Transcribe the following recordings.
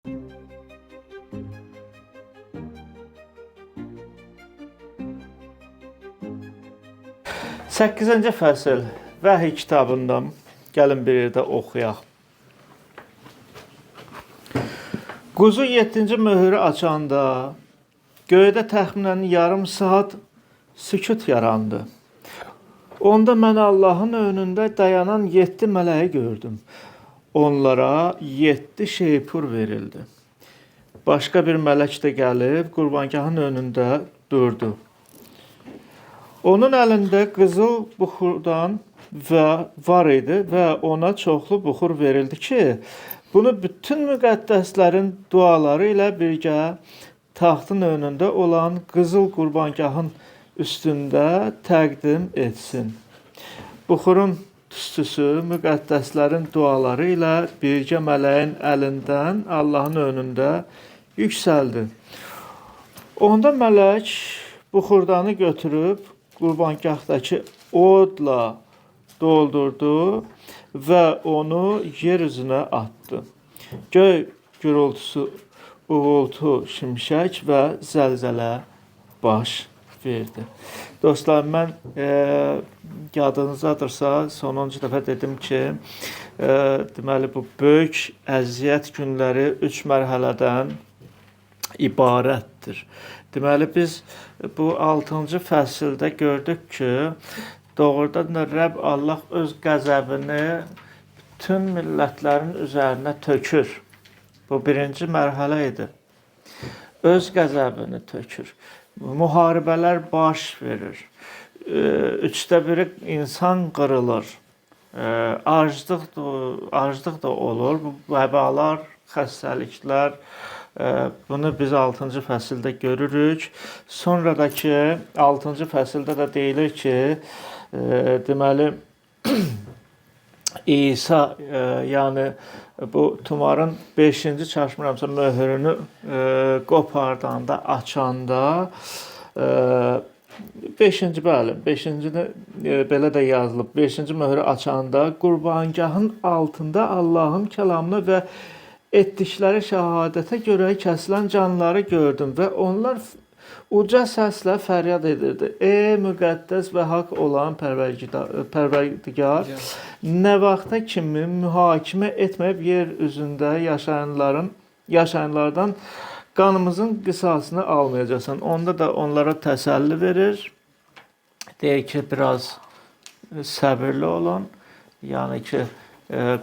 8-ci fəsil Vəhiy kitabından gəlin bir yerdə oxuyaq. Quzu 7-ci möhürü açanda göydə təxminən yarım saat sükut yarandı. Onda mən Allahın önündə dayanan 7 mələyi gördüm. Onlara 7 şeypur verildi. Başqa bir mələk də gəlib qurbangahın önündə durdu. Onun əlində qızıl buxurdan var idi və ona çoxlu buxur verildi ki, bunu bütün müqəddəslərin duaları ilə birgə taxtın önündə olan qızıl qurbangahın üstündə təqdim etsin. Buxurun tüstüsü müqəddəslərin duaları ilə birgə mələyin əlindən Allahın önündə yüksəldi. Onda mələk buxurdanı götürüb qurbangahdakı odla doldurdu və onu yer üzünə atdı. Göy gürültüsü, uğultu, şimşək və zəlzələ baş verdi. Dostlar, mən yadınızdadırsa sonuncu dəfə dedim ki, deməli bu böyük əziyyət günləri 3 mərhələdən ibarətdir. Deməli biz bu 6-cı fəsildə gördük ki, doğrudan da Rəbb Allah öz qəzəbini bütün millətlərin üzərinə tökür. Bu birinci mərhələ idi. Öz qəzəbini tökür. Müharibələr baş verir. 3də biri insan qırılır. Aclıq da olur. Bu vəbalar, xəstəliklər, bunu biz 6-cı fəsildə görürük. Sonradakı 6-cı fəsildə də deyilir ki, deməli İsa, yəni bu tumarın 5-ci çaşmıramsa möhürünü qopardanda, açanda 5-ci bəli, 5-ci belə də yazılıb. 5-ci möhürü açanda qurbangahın altında Allahın kəlamına və etdikləri şəhadətə görə kəsilən canları gördüm və onlar uca səslə fəryad edirdi. Ey müqəddəs və haqq olan Pərverdigar, nə vaxta kimi mühakimə etməyib yer üzündə yaşayanlardan qanımızın qisasını almayacaqsan. Onda da onlara təsəlli verir. Deyir ki, biraz səbirli olun. Yəni ki,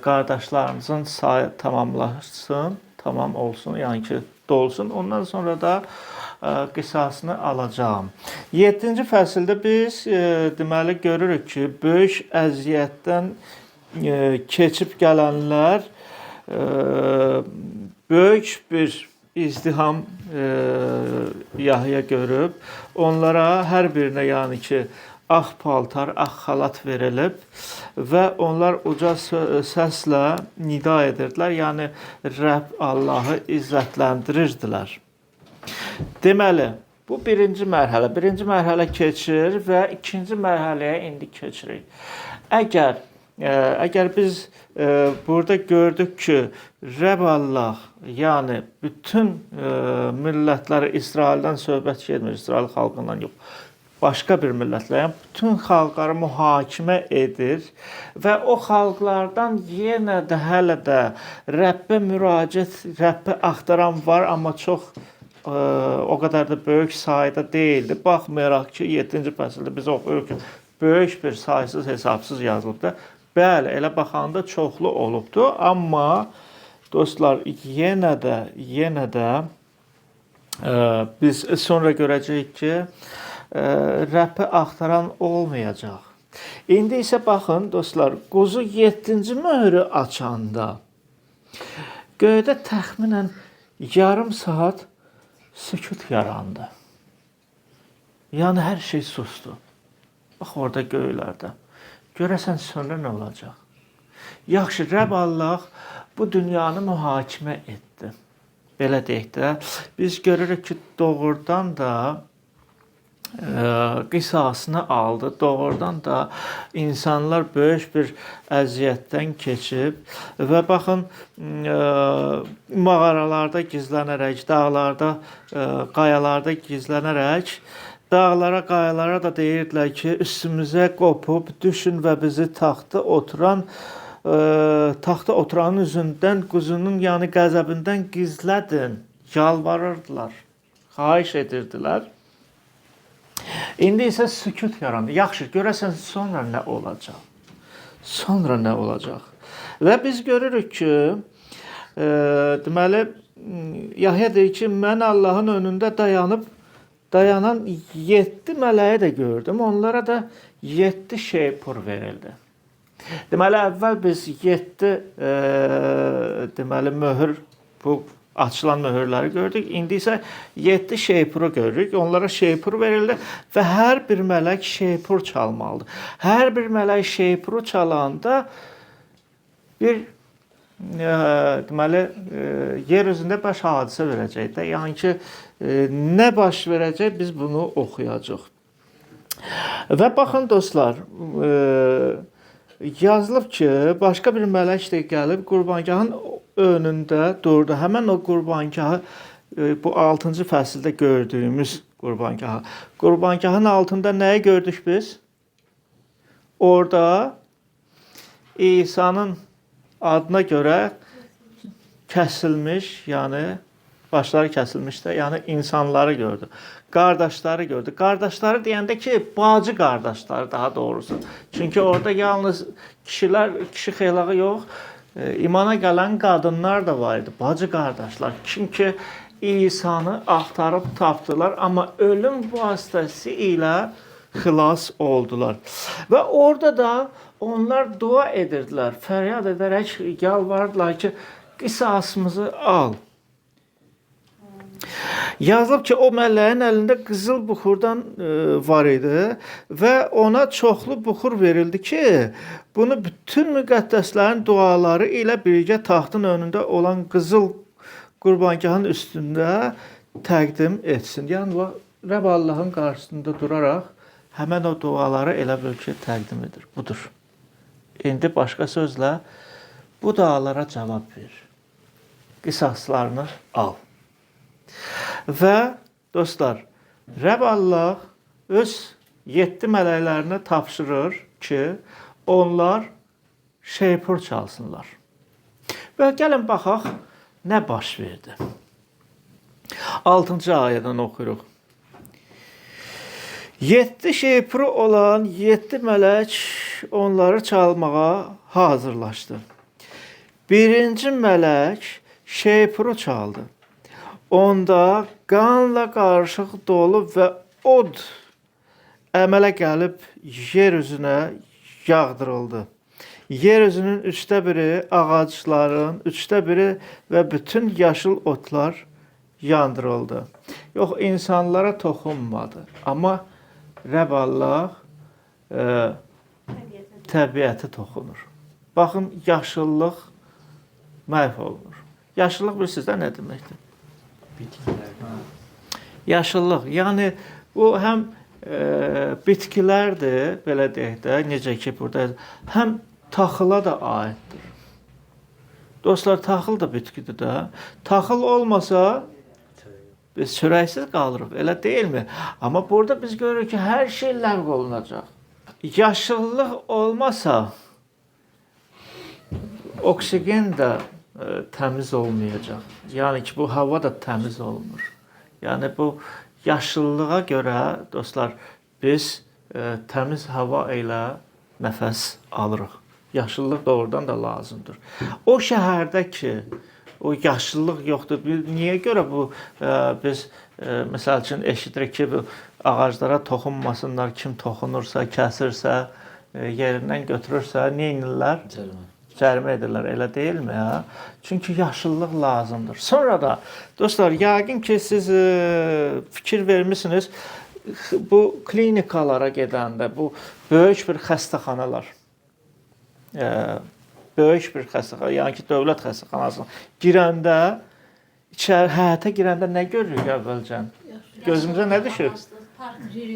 qardaşlarımızın sayı tamamlaşsın, tamam olsun, yəni ki, dolsun. Ondan sonra da qisasını alacağım. 7-ci fəsildə biz deməli görürük ki, böyük əziyyətdən keçib gələnlər böyük bir izdiham Yahya görüb. Onlara hər birinə yəni ki, ağ paltar, ağ xalat verilib və onlar uca səslə nida edirdilər. Yəni, Rəbb Allahı izzətləndirirdilər. Deməli, bu birinci mərhələ. Birinci mərhələ keçir və ikinci mərhələyə indi keçirik. Əgər biz burada gördük ki, Rəbb Allah, yəni bütün millətləri İsraildən söhbət getmir, İsrail xalqından yox, başqa bir millətlər, yəni bütün xalqları mühakimə edir və o xalqlardan yenə də hələ də Rəbbə müraciət, Rəbbə axtaran var, amma çox o qədər də böyük sayda deyildi. Baxmayaraq ki, 7-ci fəsildə biz oxuyuruq ki, böyük bir saysız hesabsız yazılıbdır. Bəli, elə baxanda çoxlu olubdur, amma dostlar, yenə də biz sonra görəcəyik ki, Rəbbi axtaran olmayacaq. İndi isə baxın, dostlar, quzu 7-ci möhürü açanda göydə təxminən yarım saat sükut yarandı. Yəni, hər şey susdu. Bax, orada göylərdə. Görəsən, sonra nə olacaq? Yaxşı, Rəbb Allah bu dünyanı mühakimə etdi. Belə deyək də, biz görürük ki, doğrudan da qisasını aldı. Doğrudan da insanlar böyük bir əziyyətdən keçib və baxın mağaralarda gizlənərək, dağlarda, qayalarda gizlənərək dağlara, qayalara da deyirdilər ki, üstümüzə qopub düşün və bizi taxta oturanın üzündən quzunun yəni qəzəbindən gizlədin. Yalvarırdılar, xahiş edirdilər. İndi isə sükut yarandı. Yaxşı, görəsən sonra nə olacaq? Sonra nə olacaq? Və biz görürük ki, deməli, Yahya deyir ki, mən Allahın önündə dayanan 7 mələyi də gördüm. Onlara da 7 şeypur verildi. Deməli, əvvəl biz 7 deməli, möhür, bu açılan möhürləri gördük. İndi isə 7 şeypuru görürük. Onlara şeypur verildi və hər bir mələk şeypur çalmalıdır. Hər bir mələk şeypuru çalanda bir deməli yer üzündə baş hadisə verəcək də. Yəni ki, nə baş verəcək biz bunu oxuyacağıq. Və baxın dostlar, yazılıb ki, başqa bir mələk də gəlib qurbangahın önündə durdu. Həmən o qurbangahı, bu 6-cı fəsildə gördüyümüz qurbangahı. Qurbangahın altında nəyi gördük biz? Orada İsa'nın adına görə kəsilmiş, yəni başları kəsilmiş də, yəni insanları gördü. Qardaşları gördü. Qardaşları deyəndə ki, bacı qardaşları daha doğrusu. Çünki orada yalnız kişi xeylağı yox, imana gələn qadınlar da var idi, bacı qardaşlar. Çünki İsa'nı axtarıb tapdılar, amma ölüm vasitəsi ilə xilas oldular. Və orada da onlar dua edirdilər, fəryad edərək yalvardılar ki, qisasımızı al. Yazılıb ki, o mələyin əlində qızıl buxurdan var idi və ona çoxlu buxur verildi ki, bunu bütün müqəddəslərin duaları ilə birgə taxtın önündə olan qızıl qurbangahın üstündə təqdim etsin. Yəni, Rəbb Allahın qarşısında duraraq həmən o duaları elə bil ki, təqdim edir. Budur. İndi başqa sözlə, bu dualara cavab ver. Qisaslarını al. Və dostlar, Rəbb Allah öz 7 mələklərini tapşırır ki, onlar şeypur çalsınlar. Və gəlin baxaq, nə baş verdi? 6-cı ayədən oxuyuruq. 7 şeypuru olan 7 mələk onları çalmağa hazırlaşdı. Birinci mələk şeypuru çaldı. Onda qanla qarışıq dolu və od əmələ gəlib yer üzünə yağdırıldı. Yer üzünün 3də biri ağacların, 3də biri və bütün yaşıl otlar yandırıldı. Yox, insanlara toxunmadı. Amma Rəbb Allah təbiətə toxunur. Baxın, yaşıllıq məhv olunur. Yaşıllıq bilirsiniz də nə deməkdir? Yaşıllıq, yəni bu həm bitkilərdir, belə deyək də, necə ki burada, həm taxıla da aiddir. Dostlar, taxıl da bitkidir də. Taxıl olmasa biz çörəksiz qalırıq, elə deyilmi? Amma burada biz görürük ki, hər şey ləğv olunacaq. Yaşıllıq olmasa oksigen də təmiz olmayacaq. Yəni ki, bu hava da təmiz olmur. Yəni bu yaşıllığa görə dostlar biz təmiz hava ilə nəfəs alırıq. Yaşıllıq doğrudan da lazımdır. O şəhərdə ki, o yaşıllıq yoxdur. Niyə görə bu biz məsəl üçün eşidirik ki, bu ağaclara toxunmasınlar, kim toxunursa, kəsirsə, yerindən götürürsə, nə edirlər? Cərimə edirlər, elə deyilmi? Ha? Çünki yaşıllıq lazımdır. Sonra da dostlar, yəqin ki siz fikir vermisiniz, bu klinikalara gedəndə, bu böyük bir xəstəxanalar, böyük bir xəstəxana, yəni ki dövlət xəstəxanasına girəndə, həyətə girəndə nə görürük əvvəlcən? Gözümüzə nə düşür?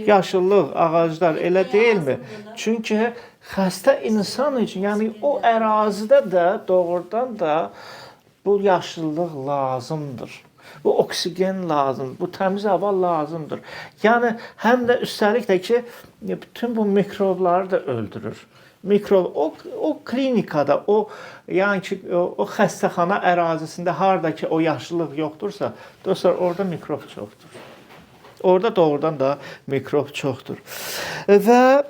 yaşıllıq, ağaclar elə deyilmi? Çünki xəstə insan üçün, yəni o ərazidə də doğrudan da bu yaşıllıq lazımdır. Bu oksigen lazımdır, bu təmiz hava lazımdır. Yəni həm də üstəlik də ki, bütün bu mikrobları da öldürür. Mikrob o klinikada, o yəni ki, o xəstəxana ərazisində harda ki o yaşıllıq yoxdursa, dostlar orada mikrob çoxdur. Orada doğrudan da mikrob çoxdur. Və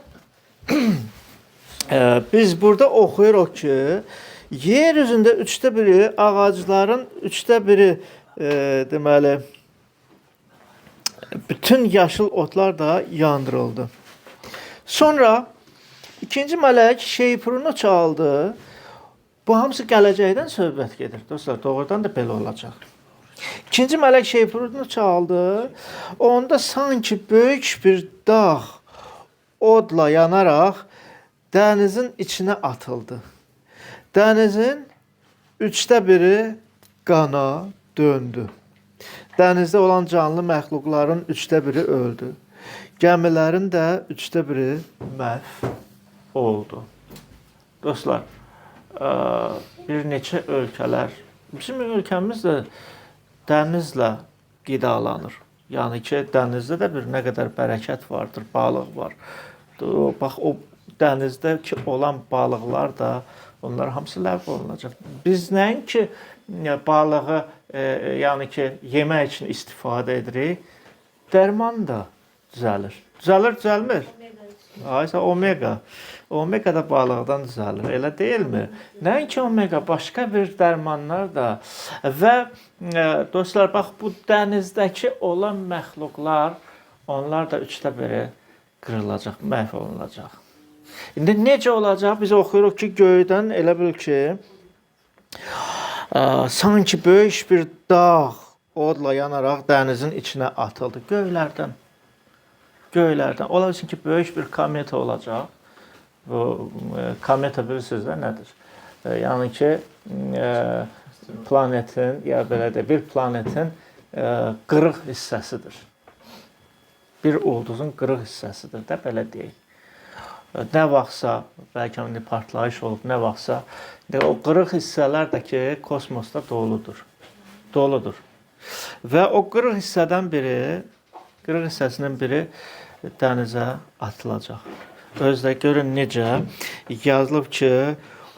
biz burada oxuyuruq ki, yer üzündə 1/3 ağacların 1/3 deməli bütün yaşıl otlar da yandırıldı. Sonra ikinci mələk şeypurunu çaldı. Bu hamısı gələcəkdən söhbət gedir. Dostlar, doğrudan da belə olacaq. İkinci mələk şeypurunu çaldı. Onda sanki böyük bir dağ odla yanaraq dənizin içinə atıldı. Dənizin 1/3 qana döndü. Dənizdə olan canlı məxluqların 1/3 öldü. Gəmilərin də 1/3 məhv oldu. Dostlar, bir neçə ölkələr, bizim ölkəmiz də dənizlə qidalanır. Yəni ki, dənizdə də bir nə qədər bərəkət vardır, balıq var. Bax, o dənizdəki olan balıqlar da, onlar hamısı ləğv olunacaq. Biz nəinki balığı, yəni ki, yemək üçün istifadə edirik, dərman da düzəlir. Düzəlir, düzəlmir. Aysa omega. Omega da balıqdan düzəlir, elə deyilmi? Nəinki omega, başqa bir dərmanlar da. Və dostlar, bax, bu dənizdəki olan məxluqlar, onlar da 1/3 qırılacaq, məhv olunacaq. İndi necə olacaq? Biz oxuyuruq ki, göydən elə bil ki, sanki böyük bir dağ odla yanaraq dənizin içinə atıldı. Göylərdən. Ola bilsin ki, böyük bir kometa olacaq. Bu kometa bilirsiniz də nədir? Yəni ki, planetin, ya belə də bir planetin qırıq hissəsidir. Bir ulduzun qırıq hissəsidir də, belə deyək. Nə vaxtsa, bəlkə partlayış olub, nə vaxtsa, o qırıq hissələr də ki, kosmosda doludur. Və o qırıq hissəsinin biri dənizə atılacaq. Özdə görün necə yazılıb ki,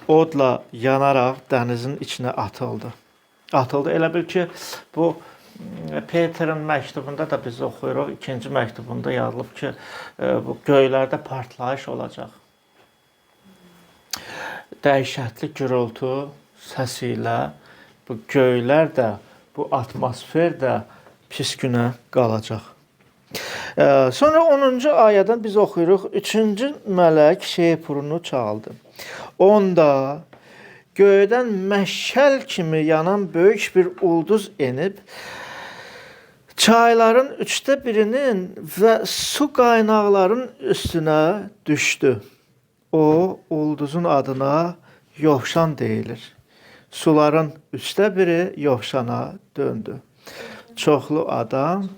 odla yanaraq dənizin içinə atıldı. Elə bil ki, bu Peterin məktubunda da biz oxuyuruq, ikinci məktubunda yazılıb ki, bu göylərdə partlayış olacaq. Dəhşətli gürültü səsi ilə bu göylər də, bu atmosfer də pis günə qalacaq. Sonra 10-cu ayədən biz oxuyuruq, 3-cü mələk şeypurunu çaldı. Onda göydən məşəl kimi yanan böyük bir ulduz enib, çayların 1/3 və su qaynaqların üstünə düşdü. O, ulduzun adına Yovşan deyilir. Suların 1/3 Yovşana döndü. Çoxlu adam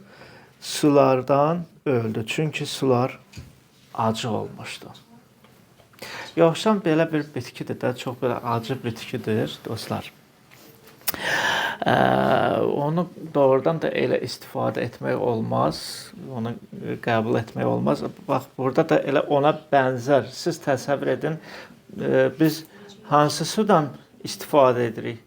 sulardan öldü. Çünki sular acı olmuşdu. Yovşan belə bir bitkidir də, çox belə acı bitkidir, dostlar. Onu doğrudan da elə istifadə etmək olmaz, onu qəbul etmək olmaz. Bax, burada da elə ona bənzər. Siz təsəvvür edin, biz hansı sudan istifadə edirik?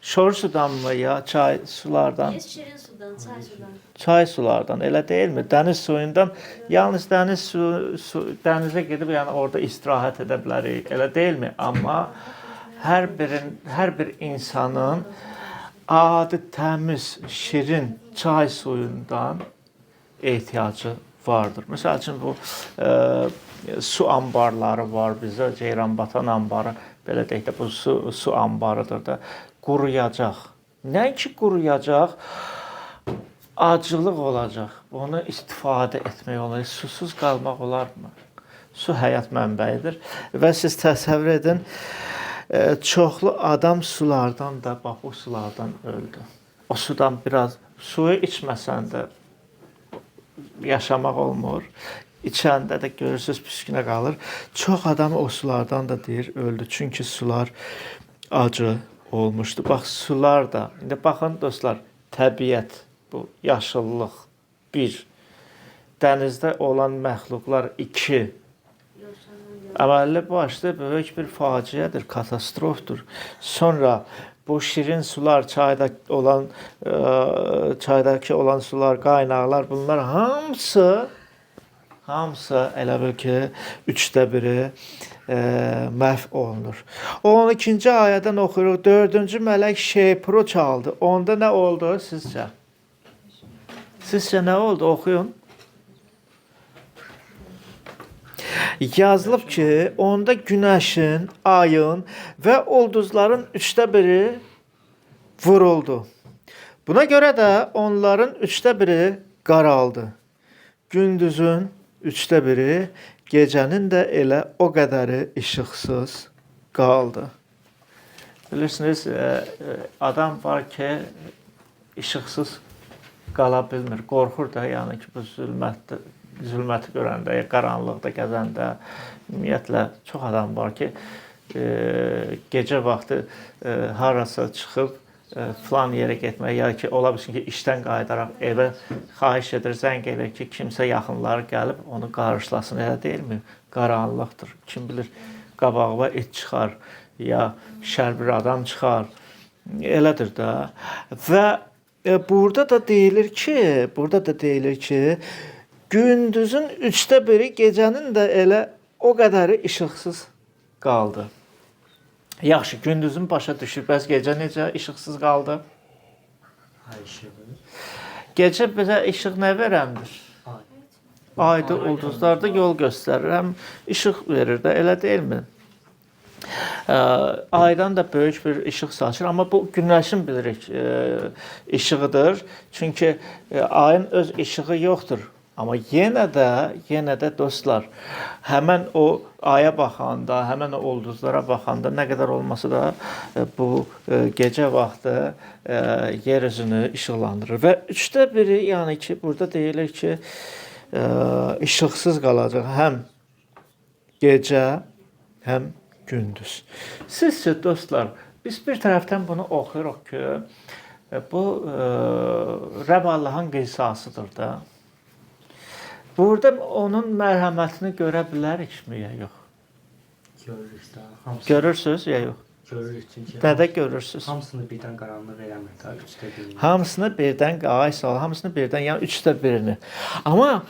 Şor sudan mı ya, çay sulardan? Şirin sudan, çay sudan. Çay sulardan, elə deyilmi? Dəniz suyundan, yalnız dənizə gedib, yəni orada istirahət edə bilərik, elə deyilmi? Amma hər bir insanın adi, təmiz, şirin çay suyundan ehtiyacı vardır. Məsəl üçün, bu su anbarları var bizdə, Ceyranbatan anbarı, belə deyək də, bu su anbarıdır da, quruyacaq. Nəinki quruyacaq, acılıq olacaq. Onu istifadə etmək olar. Susuz qalmaq olarmı? Su həyat mənbəyidir. Və siz təsəvvür edin, çoxlu adam sulardan da, bax, o sulardan öldü. O sudan biraz, suyu içməsən də, yaşamaq olmur. İçəndə də görürsüz püskünə qalır. Çox adam o sulardan da deyir öldü. Çünki sular acı olmuşdu. Bax sular da. İndi baxın dostlar, təbiət bu, yaşıllıq 1, dənizdə olan məxluqlar 2. Əməlli başlı böyük bir faciədir, katastrofdur. Sonra bu şirin sular, çaydakı olan sular, qaynaqlar, bunlar hamısı elə bil ki 3də biri məhv olunur. 12-ci ayədən oxuyuruq. 4-cü mələk şeypuru çaldı. Onda nə oldu sizcə? Sizcə nə oldu? Oxuyun. Yazılıb ki, onda günəşin, ayın və ulduzların 3də biri vuruldu. Buna görə də onların 3də biri qaraldı. Gündüzün 3də biri, gecənin də elə o qədəri işıqsız qaldı. Bilirsiniz, adam var ki, işıqsız qala bilmir, qorxur da, yəni ki, bu zülməti görəndə, qaranlıqda gəzəndə, ümumiyyətlə, çox adam var ki, gecə vaxtı harasa çıxıb, filan yerə getmək, ya ki, ola bilsin ki, işdən qayıdaraq evə xahiş edir, zəng edir ki, kimsə yaxınları gəlib, onu qarşılasın, elə deyilmi? Qaranlıqdır. Kim bilir, qabağıma it çıxar, ya şər bir adam çıxar. Elədir də. Və burada da deyilir ki, gündüzün 3də biri, gecənin də elə o qədəri işıqsız qaldı. Yaxşı, gündüzün başa düşür. Bəs gecə necə işıqsız qaldı? Gecə bizə işıq nə verəndir? Ayda, ulduzlarda yol göstərir. Həm işıq verir də, elə deyilmi? Aydan da böyük bir işıq saçır. Amma bu günəşin bilirik işığıdır. Çünki ayın öz işığı yoxdur. Amma yenə də dostlar, həmən o aya baxanda, həmən o ulduzlara baxanda nə qədər olmasa da bu gecə vaxtı yer üzünü işıqlandırır. Və 3də biri, yəni ki, burada deyilir ki, işıqsız qalacaq həm gecə, həm gündüz. Sizcə dostlar, biz bir tərəfdən bunu oxuyuruq ki, bu Rəbb Allahın qisasıdır da. Burada onun mərhəmətini görə bilərikmi ya yox? Görürük də. Görürsüz ya yox? Görürük çünki. Nədə görürsüz? Hamısını birdən qaranlıq eləmir də, 3də birini. Hamısını birdən, hamısını birdən, yəni 3də birini. Amma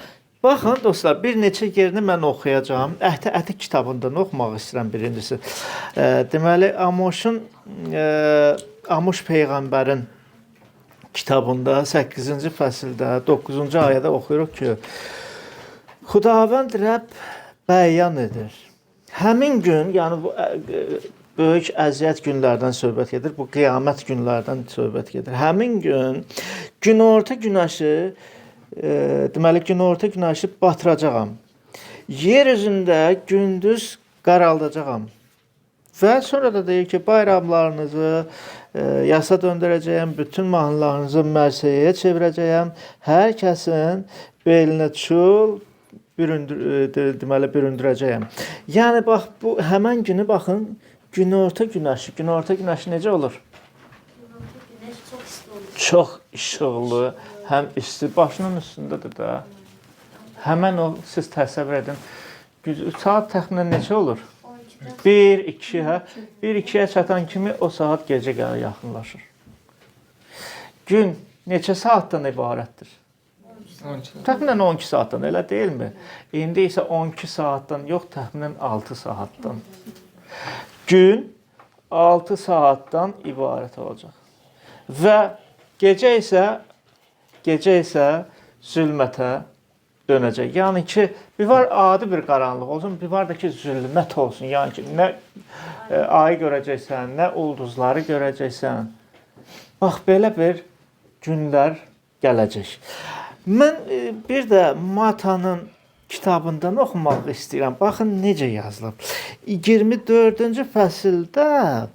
baxın dostlar, bir neçə yerini mən oxuyacağam. Əhd kitabından oxumaq istəyirəm birincisi. Deməli, Amoş Peyğəmbərin kitabında 8-ci fəsildə 9-cu ayədə oxuyuruq ki, Xudavənd Rəbb bəyan edir. Həmin gün, yəni bu böyük əziyyət günlərdən söhbət gedir, bu qiyamət günlərdən söhbət gedir. Həmin gün günorta günəşi, deməli günorta günəşi batıracağam. Yer üzündə gündüz qaraldacağam. Və sonra da deyir ki, bayramlarınızı yasa döndürəcəyəm, bütün mahnılarınızı mərsiyəyə çevirəcəyəm. Hər kəsin belinə çul, büründürəcəyəm. Yəni, bax, bu həmən günü baxın, günorta günəşi necə olur? Güneş çok isti olur. Çox işıqlı, həm isti, başının üstündədir də. Həmən o, siz təsəvvür edin, saat təxminən neçə olur? 1-2, hə? 1-2-yə çatan kimi o saat gecə gəlir, yaxınlaşır. Gün neçə saatdan ibarətdir? Təxminən 12 saatdan, elə deyilmi? İndi isə 12 saatdan yox, təxminən 6 saatdan. Gün 6 saatdan ibarət olacaq. Və gecə isə zülmətə dönəcək. Yəni ki, bir var adi bir qaranlıq olsun, bir var da ki, zülmət olsun. Yəni ki, nə ayı görəcəksən, nə ulduzları görəcəksən. Bax, belə bir günlər gələcək. Mən bir də Matanın kitabından oxumaq istəyirəm. Baxın, necə yazılıb. 24-cü fəsildə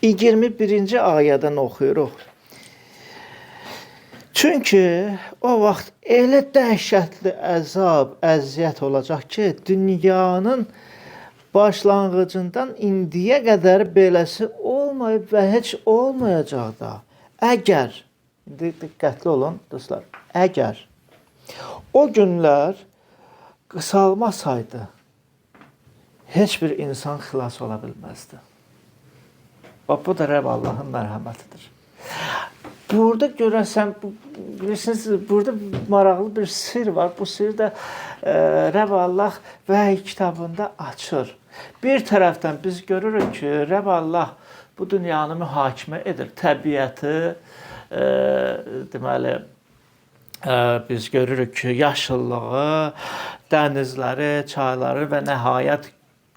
21-ci ayədən oxuyuruq. Çünki o vaxt elə dəhşətli əzab, əziyyət olacaq ki, dünyanın başlanğıcından indiyə qədər beləsi olmayıb və heç olmayacaq da. Əgər, indi diqqətli olun dostlar, əgər o günlər qısalmasaydı, heç bir insan xilas ola bilməzdi. Bax, bu da Rəbb Allahın mərhəmətidir. Burada görəsən, bilirsiniz, burada maraqlı bir sir var. Bu sir də Rəbb Allah Vəhy kitabında açır. Bir tərəfdən biz görürük ki, Rəbb Allah bu dünyanı mühakimə edir. Təbiəti, deməli, biz görürük ki, yaşıllığı, dənizləri, çayları və nəhayət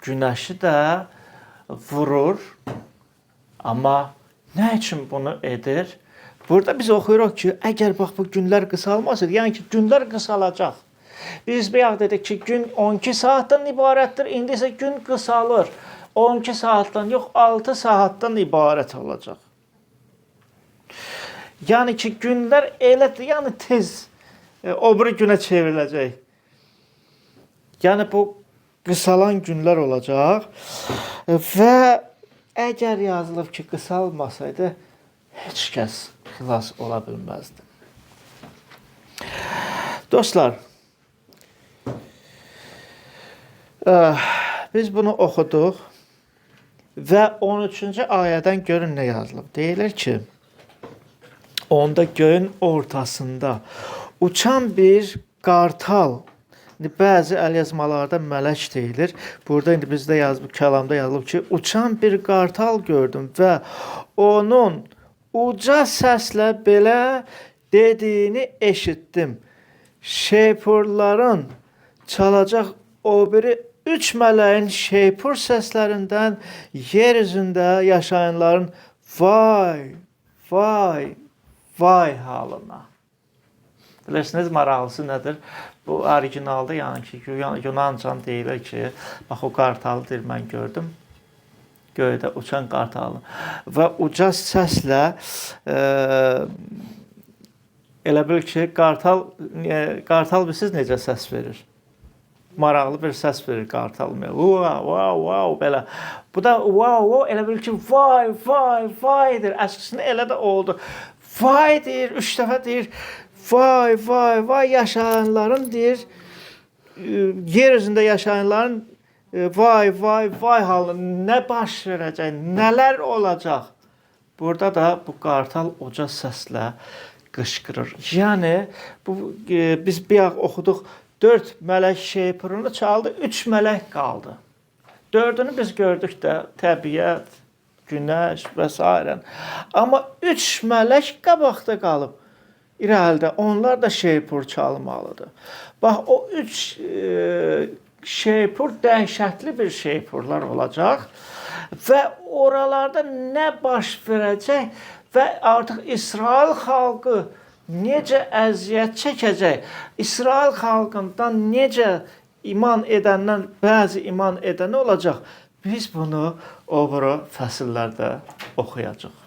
günəşi də vurur. Amma nə üçün bunu edir? Burada biz oxuyuruq ki, əgər bax bu günlər qısalmasaydı, yəni ki, günlər qısalacaq. Biz bayaq dedik ki, gün 12 saatdan ibarətdir, indi isə gün qısalır. 12 saatdan yox, 6 saatdan ibarət olacaq. Yəni ki, günlər elədir, yəni tez o biri günə çevriləcək. Yəni bu qısalan günlər olacaq və əgər yazılıb ki, qısalmasaydı, heç kəs xilas ola bilməzdi. Dostlar, biz bunu oxuduq və 13-cü ayədən görün nə yazılıb. Deyilir ki, onda göyün ortasında uçan bir qartal, bəzi əlyazmalarda mələk deyilir. Burada indi bizdə yazılıb, kəlamda yazılıb ki, uçan bir qartal gördüm və onun uca səslə belə dediyini eşitdim. Şeypurların çalacaq o biri 3 mələyin şeypur səslərindən yer üzündə yaşayanların vay, vay, vay halına. Bilirsiniz, maraqlısı nədir? Bu orijinalda, yəni ki, Yunancan deyilir ki, bax o qartalı deyir, mən gördüm. Göydə uçan qartalı. Və uca səslə elə bil ki, qartal bilirsiniz necə səs verir? Maraqlı bir səs verir qartal. Wow, belə. Bu da wow, elə bil ki, vay, vay, vaydır. Əslində elə də oldu. Vay deyir, 3 dəfə deyir. Vay, vay, vay yaşayanların deyir, yer üzündə yaşayanların vay, vay, vay halı, nə baş verəcək, nələr olacaq? Burada da bu qartal uca səslə qışqırır. Yəni, biz bayaq oxuduq, 4 mələk şeypurunu çaldı, 3 mələk qaldı. 4-ünü biz gördük də, təbiət, günəş və s. Amma 3 mələk qabaqda qalıb. İrəlidə, onlar da şeypur çalmalıdır. Bax, o 3 şeypur dəhşətli bir şeypurlar olacaq və oralarda nə baş verəcək və artıq İsrail xalqı necə əziyyət çəkəcək, İsrail xalqından necə iman edəndən bəzi iman edəni olacaq, biz bunu o biri fəsillərdə oxuyacaq.